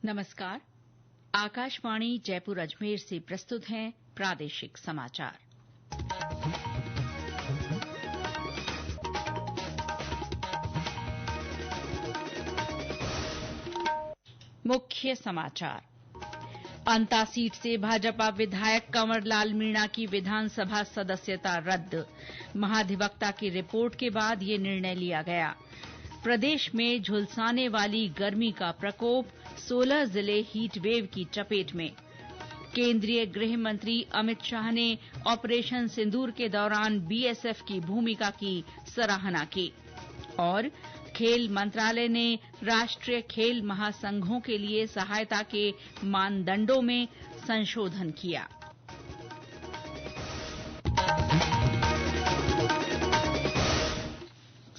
नमस्कार। आकाशवाणी जयपुर अजमेर से प्रस्तुत हैं प्रादेशिक समाचार। मुख्य समाचार। अंता सीट से भाजपा विधायक कंवरलाल मीणा की विधानसभा सदस्यता रद्द। महाधिवक्ता की रिपोर्ट के बाद ये निर्णय लिया गया। प्रदेश में झुलसाने वाली गर्मी का प्रकोप, 16 जिले हीटवेव की चपेट में। केंद्रीय गृह मंत्री अमित शाह ने ऑपरेशन सिंदूर के दौरान बीएसएफ की भूमिका की सराहना की। और खेल मंत्रालय ने राष्ट्रीय खेल महासंघों के लिए सहायता के मानदंडों में संशोधन किया।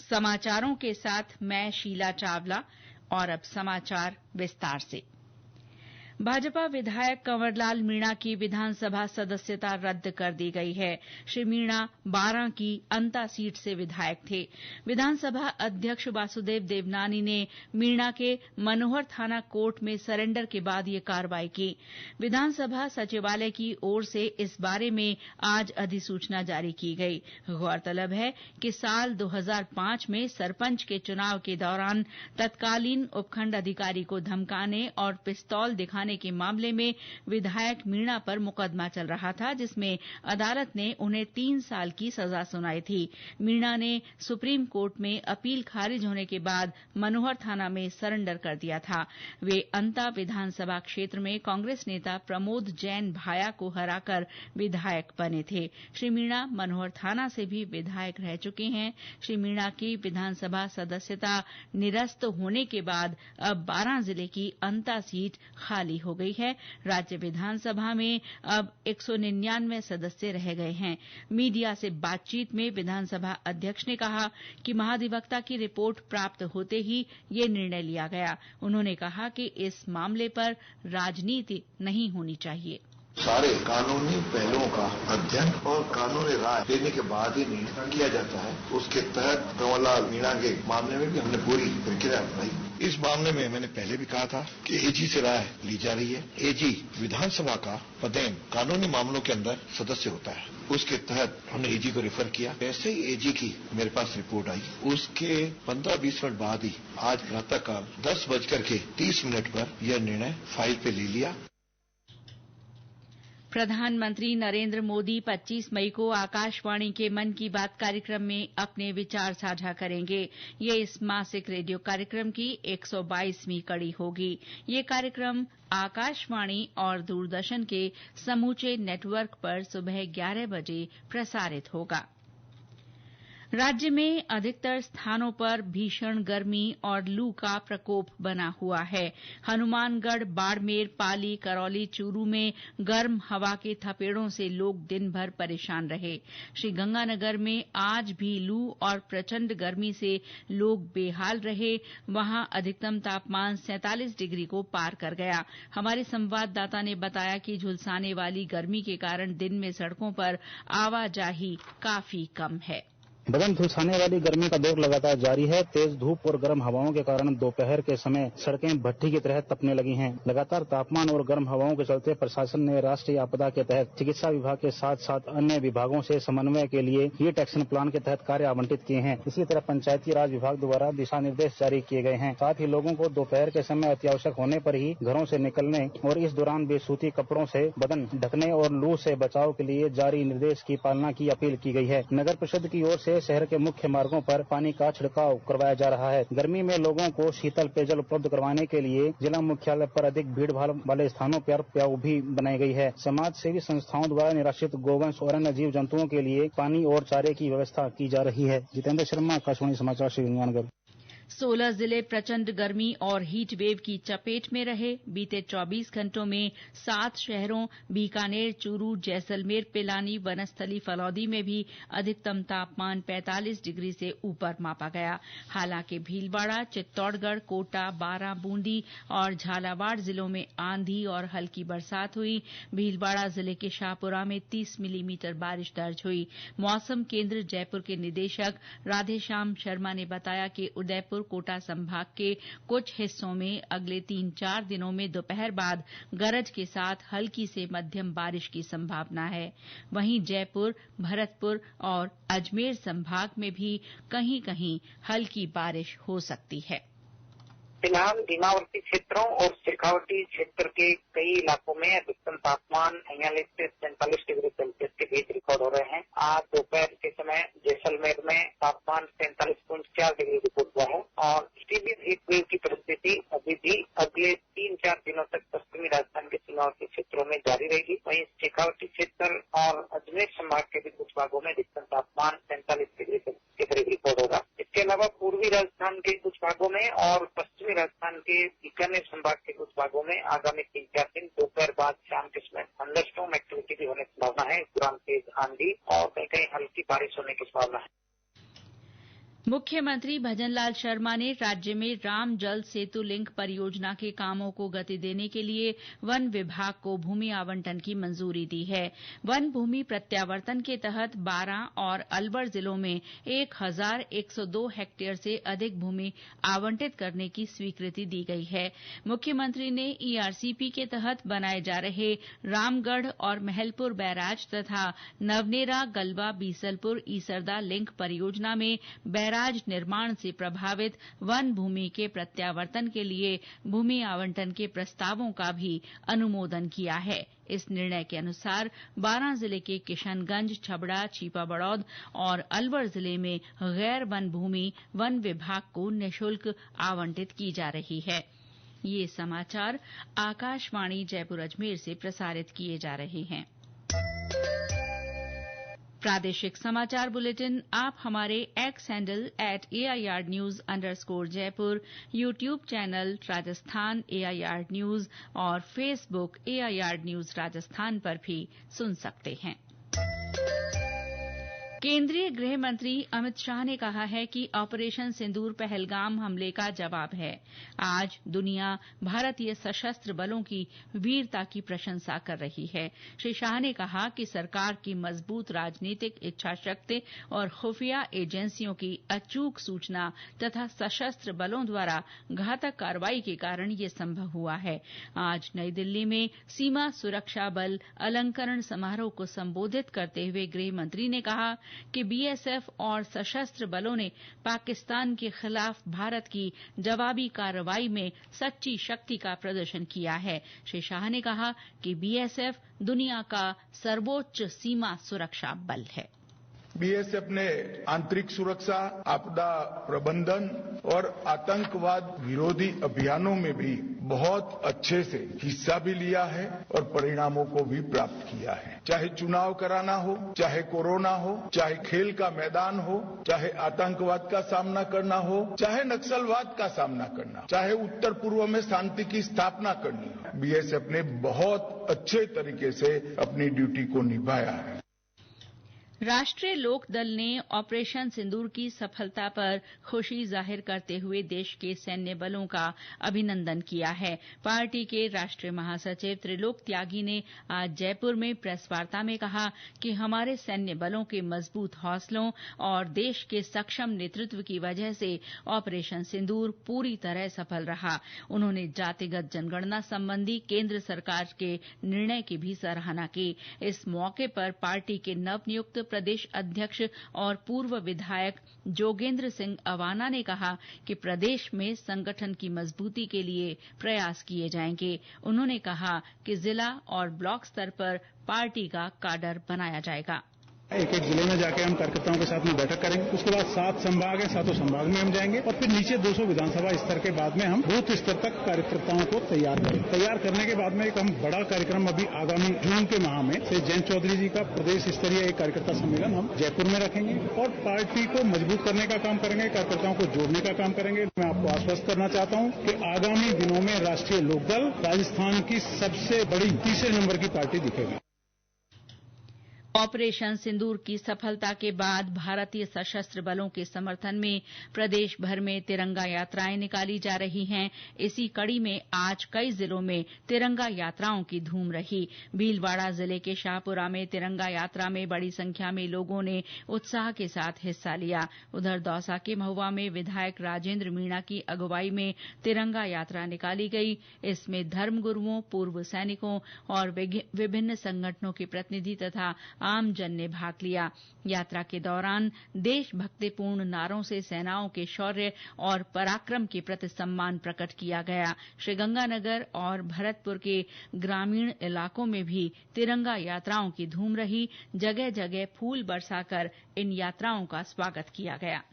समाचारों के साथ मैं शीला चावला। और अब समाचार विस्तार से। भाजपा विधायक कंवरलाल मीणा की विधानसभा सदस्यता रद्द कर दी गई है। श्री मीणा 12 की अंता सीट से विधायक थे। विधानसभा अध्यक्ष वासुदेव देवनानी ने मीणा के मनोहर थाना कोर्ट में सरेंडर के बाद ये कार्रवाई की। विधानसभा सचिवालय की ओर से इस बारे में आज अधिसूचना जारी की गई। गौरतलब है कि साल 2005 में सरपंच के चुनाव के दौरान तत्कालीन उपखंड अधिकारी को धमकाने और पिस्तौल दिखाने के मामले में विधायक मीणा पर मुकदमा चल रहा था, जिसमें अदालत ने उन्हें 3 साल की सजा सुनाई थी। मीणा ने सुप्रीम कोर्ट में अपील खारिज होने के बाद मनोहर थाना में सरेंडर कर दिया था। वे अंता विधानसभा क्षेत्र में कांग्रेस नेता प्रमोद जैन भाया को हराकर विधायक बने थे। श्री मीणा मनोहर थाना से भी विधायक रह चुके हैं। श्री मीणा की विधानसभा सदस्यता निरस्त होने के बाद अब 12 जिले की अंता सीट खाली हो गई है। राज्य विधानसभा में अब 199 सदस्य रह गए हैं। मीडिया से बातचीत में विधानसभा अध्यक्ष ने कहा कि महाधिवक्ता की रिपोर्ट प्राप्त होते ही ये निर्णय लिया गया। उन्होंने कहा कि इस मामले पर राजनीति नहीं होनी चाहिए। सारे कानूनी पहलुओं का अध्ययन और कानूनी राय देने के बाद ही निर्णय किया जाता है। उसके तहत कंवरलाल मीणा के मामले में भी हमने पूरी प्रक्रिया अपनाई। इस मामले में मैंने पहले भी कहा था कि एजी से राय ली जा रही है। एजी विधानसभा का पदेन कानूनी मामलों के अंदर सदस्य होता है। उसके तहत हमने एजी को रेफर किया। वैसे ही एजी की मेरे पास रिपोर्ट आई। उसके 15-20 मिनट बाद ही आज प्रातःकाल 10:30 पर यह निर्णय फाइल पे ले लिया। प्रधानमंत्री नरेंद्र मोदी 25 मई को आकाशवाणी के मन की बात कार्यक्रम में अपने विचार साझा करेंगे। ये इस मासिक रेडियो कार्यक्रम की 122वीं कड़ी होगी। ये कार्यक्रम आकाशवाणी और दूरदर्शन के समूचे नेटवर्क पर सुबह 11 बजे प्रसारित होगा। राज्य में अधिकतर स्थानों पर भीषण गर्मी और लू का प्रकोप बना हुआ है। हनुमानगढ़, बाड़मेर, पाली, करौली, चूरू में गर्म हवा के थपेड़ों से लोग दिन भर परेशान रहे। श्रीगंगानगर में आज भी लू और प्रचंड गर्मी से लोग बेहाल रहे। वहां अधिकतम तापमान 47 डिग्री को पार कर गया। हमारे संवाददाता ने बताया कि झुलसाने वाली गर्मी के कारण दिन में सड़कों पर आवाजाही काफी कम है। बदन झुलसाने वाली गर्मी का दौर लगातार जारी है। तेज धूप और गर्म हवाओं के कारण दोपहर के समय सड़कें भट्ठी की तरह तपने लगी हैं। लगातार तापमान और गर्म हवाओं के चलते प्रशासन ने राष्ट्रीय आपदा के तहत चिकित्सा विभाग के साथ साथ अन्य विभागों से समन्वय के लिए हीट एक्शन प्लान के तहत कार्य आवंटित किए हैं। इसी तरह पंचायती राज विभाग द्वारा दिशा निर्देश जारी किए गए हैं। साथ ही लोगों को दोपहर के समय अत्यावश्यक होने पर ही घरों से निकलने और इस दौरान बेसूती कपड़ों से बदन ढकने और लू से बचाव के लिए जारी निर्देश की पालना की अपील की गई है। नगर परिषद की ओर से शहर के मुख्य मार्गों पर पानी का छिड़काव करवाया जा रहा है। गर्मी में लोगों को शीतल पेयजल उपलब्ध करवाने के लिए जिला मुख्यालय पर अधिक भीड़ भाड़ वाले स्थानों पर प्याऊ भी बनाई गई है। समाज सेवी संस्थाओं द्वारा निराश्रित गोवंश और अन्य जीव जंतुओं के लिए पानी और चारे की व्यवस्था की जा रही है। जितेंद्र शर्मा, आकाशवाणी समाचार, श्रीगंगानगर। 16 जिले प्रचंड गर्मी और हीट वेव की चपेट में रहे। बीते 24 घंटों में 7 शहरों बीकानेर, चूरू, जैसलमेर, पिलानी, वनस्थली, फलौदी में भी अधिकतम तापमान 45 डिग्री से ऊपर मापा गया। हालांकि भीलवाड़ा, चित्तौड़गढ़, कोटा, बारां, बूंदी और झालावाड़ जिलों में आंधी और हल्की बरसात हुई। भीलवाड़ा जिले के शाहपुरा में 30 मिलीमीटर बारिश दर्ज हुई। मौसम केंद्र जयपुर के निदेशक राधेश्याम शर्मा ने बताया कि उदयपुर, जयपुर कोटा संभाग के कुछ हिस्सों में अगले 3-4 दिनों में दोपहर बाद गरज के साथ हल्की से मध्यम बारिश की संभावना है। वहीं जयपुर, भरतपुर और अजमेर संभाग में भी कहीं कहीं हल्की बारिश हो सकती है। फिलहाल सीमावर्ती क्षेत्रों और शेखावटी क्षेत्र के कई इलाकों में अधिकतम तापमान 46 से 47 डिग्री सेल्सियस के बीच रिकॉर्ड हो रहे हैं। आज दोपहर के समय जैसलमेर में तापमान 43.4 डिग्री रिकॉर्ड हुआ है और सीवियर हीट वेव की परिस्थिति अभी भी अगले 3-4 दिनों तक पश्चिमी राजस्थान के सीमावर्ती क्षेत्रों में जारी रहेगी। वहीं शेखावटी क्षेत्र और अजमेर संभाग के भी कुछ भागों में अधिकतम तापमान 45 डिग्री सेल्सियस के करीब रिकॉर्ड होगा। इसके अलावा पूर्वी राजस्थान के कुछ भागों में और पश्चिमी राजस्थान के बीकानेर संभाग के कुछ भागों में आगामी 3-4 दिन दोपहर बाद शाम के समय थंडरस्टॉर्म एक्टिविटी भी होने की संभावना है। तुरंत तेज आंधी और कहीं कहीं हल्की बारिश होने की संभावना है। मुख्यमंत्री भजनलाल शर्मा ने राज्य में राम जल सेतु लिंक परियोजना के कामों को गति देने के लिए वन विभाग को भूमि आवंटन की मंजूरी दी है। वन भूमि प्रत्यावर्तन के तहत 12 और अलवर जिलों में 1102 हेक्टेयर से अधिक भूमि आवंटित करने की स्वीकृति दी गई है। मुख्यमंत्री ने ईआरसीपी के तहत बनाए जा रहे रामगढ़ और महलपुर बैराज तथा नवनेरा, गलवा, बीसलपुर, ईसरदा लिंक परियोजना में बैराज निर्माण से प्रभावित वन भूमि के प्रत्यावर्तन के लिए भूमि आवंटन के प्रस्तावों का भी अनुमोदन किया है। इस निर्णय के अनुसार 12 जिले के किशनगंज, छबड़ा, छीपाबड़ौद और अलवर जिले में गैर वन भूमि वन विभाग को निःशुल्क आवंटित की जा रही है। ये समाचार आकाशवाणी जयपुर अजमेर से प्रसारित किए जा रहे हैं। प्रादेशिक समाचार बुलेटिन आप हमारे x handle @AIRnews_Jaipur, YouTube channel Rajasthan AIR news और फेसबुक AIR न्यूज राजस्थान पर भी सुन सकते हैं। केंद्रीय गृह मंत्री अमित शाह ने कहा है कि ऑपरेशन सिंदूर पहलगाम हमले का जवाब है। आज दुनिया भारतीय सशस्त्र बलों की वीरता की प्रशंसा कर रही है। श्री शाह ने कहा कि सरकार की मजबूत राजनीतिक इच्छाशक्ति और खुफिया एजेंसियों की अचूक सूचना तथा सशस्त्र बलों द्वारा घातक कार्रवाई के कारण ये संभव हुआ है। आज नई दिल्ली में सीमा सुरक्षा बल अलंकरण समारोह को संबोधित करते हुए गृह मंत्री ने कहा कि बीएसएफ और सशस्त्र बलों ने पाकिस्तान के खिलाफ भारत की जवाबी कार्रवाई में सच्ची शक्ति का प्रदर्शन किया है। श्री शाह ने कहा कि बीएसएफ दुनिया का सर्वोच्च सीमा सुरक्षा बल है। बीएसएफ ने आंतरिक सुरक्षा, आपदा प्रबंधन और आतंकवाद विरोधी अभियानों में भी बहुत अच्छे से हिस्सा भी लिया है और परिणामों को भी प्राप्त किया है। चाहे चुनाव कराना हो, चाहे कोरोना हो, चाहे खेल का मैदान हो, चाहे आतंकवाद का सामना करना हो, चाहे नक्सलवाद का सामना करना, चाहे उत्तर पूर्व में शांति की स्थापना करनी हो, बीएसएफ ने बहुत अच्छे तरीके से अपनी ड्यूटी को निभाया है। राष्ट्रीय लोक दल ने ऑपरेशन सिंदूर की सफलता पर खुशी जाहिर करते हुए देश के सैन्य बलों का अभिनंदन किया है। पार्टी के राष्ट्रीय महासचिव त्रिलोक त्यागी ने आज जयपुर में प्रेस वार्ता में कहा कि हमारे सैन्य बलों के मजबूत हौसलों और देश के सक्षम नेतृत्व की वजह से ऑपरेशन सिंदूर पूरी तरह सफल रहा। उन्होंने जातिगत जनगणना संबंधी केंद्र सरकार के निर्णय की भी सराहना की। इस मौके पर पार्टी के नवनियुक्त प्रदेश अध्यक्ष और पूर्व विधायक जोगेंद्र सिंह अवाना ने कहा कि प्रदेश में संगठन की मजबूती के लिए प्रयास किए जाएंगे। उन्होंने कहा कि जिला और ब्लॉक स्तर पर पार्टी का काडर बनाया जाएगा। एक एक जिले में जाके हम कार्यकर्ताओं के साथ में बैठक करेंगे। उसके बाद 7 संभाग है, 7 संभाग में हम जाएंगे और फिर नीचे 200 विधानसभा स्तर के बाद में हम बूथ स्तर तक कार्यकर्ताओं को तैयार करेंगे। तैयार करने के बाद में एक हम बड़ा कार्यक्रम अभी आगामी जून के माह में से जयंत चौधरी जी का प्रदेश स्तरीय एक कार्यकर्ता सम्मेलन हम जयपुर में रखेंगे और पार्टी को मजबूत करने का काम करेंगे, कार्यकर्ताओं को जोड़ने का काम करेंगे। मैं आपको आश्वस्त करना चाहता हूं कि आगामी दिनों में राष्ट्रीय लोकदल राजस्थान की सबसे बड़ी तीसरे नंबर की पार्टी दिखेगी। ऑपरेशन सिंदूर की सफलता के बाद भारतीय सशस्त्र बलों के समर्थन में प्रदेश भर में तिरंगा यात्राएं निकाली जा रही हैं। इसी कड़ी में आज कई जिलों में तिरंगा यात्राओं की धूम रही। भीलवाड़ा जिले के शाहपुरा में तिरंगा यात्रा में बड़ी संख्या में लोगों ने उत्साह के साथ हिस्सा लिया। उधर दौसा के महुआ में विधायक राजेंद्र मीणा की अगुवाई में तिरंगा यात्रा निकाली गई। इसमें धर्मगुरुओं, पूर्व सैनिकों और विभिन्न संगठनों के प्रतिनिधि तथा आमजन ने भाग लिया। यात्रा के दौरान देशभक्तिपूर्ण नारों से सेनाओं के शौर्य और पराक्रम के प्रति सम्मान प्रकट किया गया। श्रीगंगानगर और भरतपुर के ग्रामीण इलाकों में भी तिरंगा यात्राओं की धूम रही। जगह जगह फूल बरसाकर इन यात्राओं का स्वागत किया गया।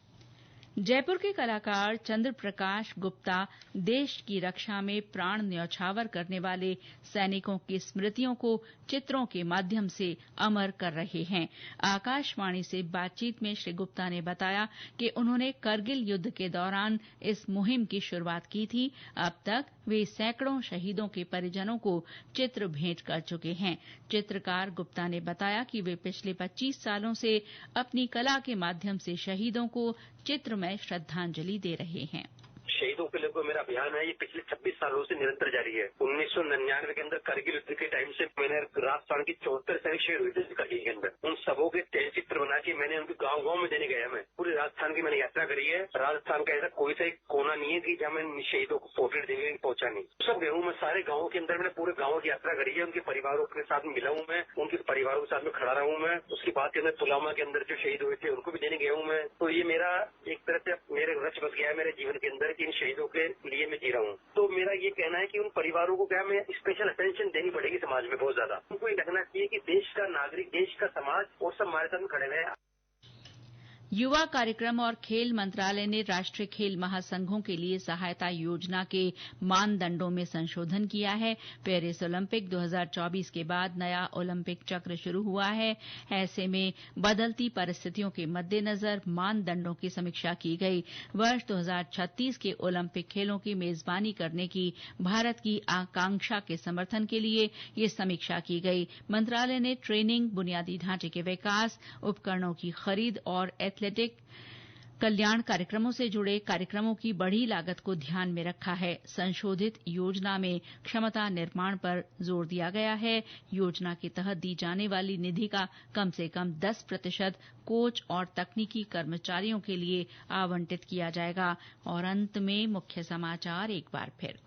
जयपुर के कलाकार चंद्र प्रकाश गुप्ता देश की रक्षा में प्राण न्यौछावर करने वाले सैनिकों की स्मृतियों को चित्रों के माध्यम से अमर कर रहे हैं। आकाशवाणी से बातचीत में श्री गुप्ता ने बताया कि उन्होंने करगिल युद्ध के दौरान इस मुहिम की शुरुआत की थी। अब तक वे सैकड़ों शहीदों के परिजनों को चित्र भेंट कर चुके हैं। चित्रकार गुप्ता ने बताया कि वे पिछले 25 सालों से अपनी कला के माध्यम से शहीदों को चित्र में श्रद्धांजलि दे रहे हैं। शहीदों के लिए मेरा अभियान है, ये पिछले 26 सालों से निरंतर जारी है। 1999 के अंदर करगिल युद्ध के टाइम से मैंने राजस्थान की 74 सैनिक शहीद हुए थे करगिल के अंदर। उन सबों के तैलचित्र बना के मैंने उनके गांव-गांव में देने गया। मैं पूरे राजस्थान की मैंने यात्रा करी है। राजस्थान का ऐसा कोई सा एक कोना नहीं है कि जहाँ मैं शहीदों को पोर्ट्रेट देने पहुंचा नहीं। सब गया हूँ मैं, सारे गाँवों के अंदर मैंने पूरे गाँव की यात्रा करी है। उनके परिवारों के साथ मिला हूँ मैं, उनके परिवारों के साथ में खड़ा रहा हूँ मैं। उसके बाद के अंदर पुलवामा के अंदर जो शहीद हुए थे उनको भी देने गया हूँ मैं। तो ये मेरा एक तरह से मेरे रच बस गया है मेरे जीवन के अंदर कि इन शहीदों के लिए मैं जी रहा हूँ। तो मेरा ये कहना है कि उन परिवारों को क्या मैं स्पेशल अटेंशन देनी पड़ेगी समाज में बहुत ज्यादा। उनको ये लगना चाहिए कि देश का नागरिक, देश का समाज और सब हमारे साथ खड़े हैं। युवा कार्यक्रम और खेल मंत्रालय ने राष्ट्रीय खेल महासंघों के लिए सहायता योजना के मानदंडों में संशोधन किया है। पेरिस ओलंपिक 2024 के बाद नया ओलंपिक चक्र शुरू हुआ है। ऐसे में बदलती परिस्थितियों के मद्देनजर मानदंडों की समीक्षा की गई। वर्ष 2036 के ओलंपिक खेलों की मेजबानी करने की भारत की आकांक्षा के समर्थन के लिए ये समीक्षा की गई। मंत्रालय ने ट्रेनिंग, बुनियादी ढांचे के विकास, उपकरणों की खरीद और एथलेटिक कल्याण कार्यक्रमों से जुड़े कार्यक्रमों की बढ़ी लागत को ध्यान में रखा है। संशोधित योजना में क्षमता निर्माण पर जोर दिया गया है। योजना के तहत दी जाने वाली निधि का कम से कम 10% कोच और तकनीकी कर्मचारियों के लिए आवंटित किया जाएगा। और अंत में मुख्य समाचार एक बार फिर।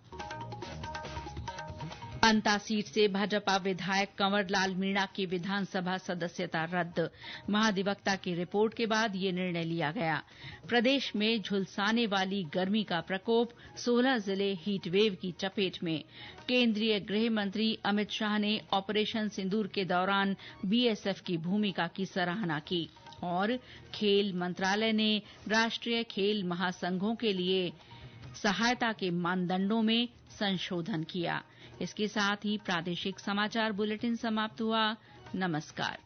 अंता सीट से भाजपा विधायक कंवरलाल मीणा की विधानसभा सदस्यता रद्द। महाधिवक्ता की रिपोर्ट के बाद ये निर्णय लिया गया। प्रदेश में झुलसाने वाली गर्मी का प्रकोप, 16 जिले हीटवेव की चपेट में। केंद्रीय गृह मंत्री अमित शाह ने ऑपरेशन सिंदूर के दौरान बीएसएफ की भूमिका की सराहना की। और खेल मंत्रालय ने राष्ट्रीय खेल महासंघों के लिए सहायता के मानदंडों में संशोधन किया। इसके साथ ही प्रादेशिक समाचार बुलेटिन समाप्त हुआ। नमस्कार।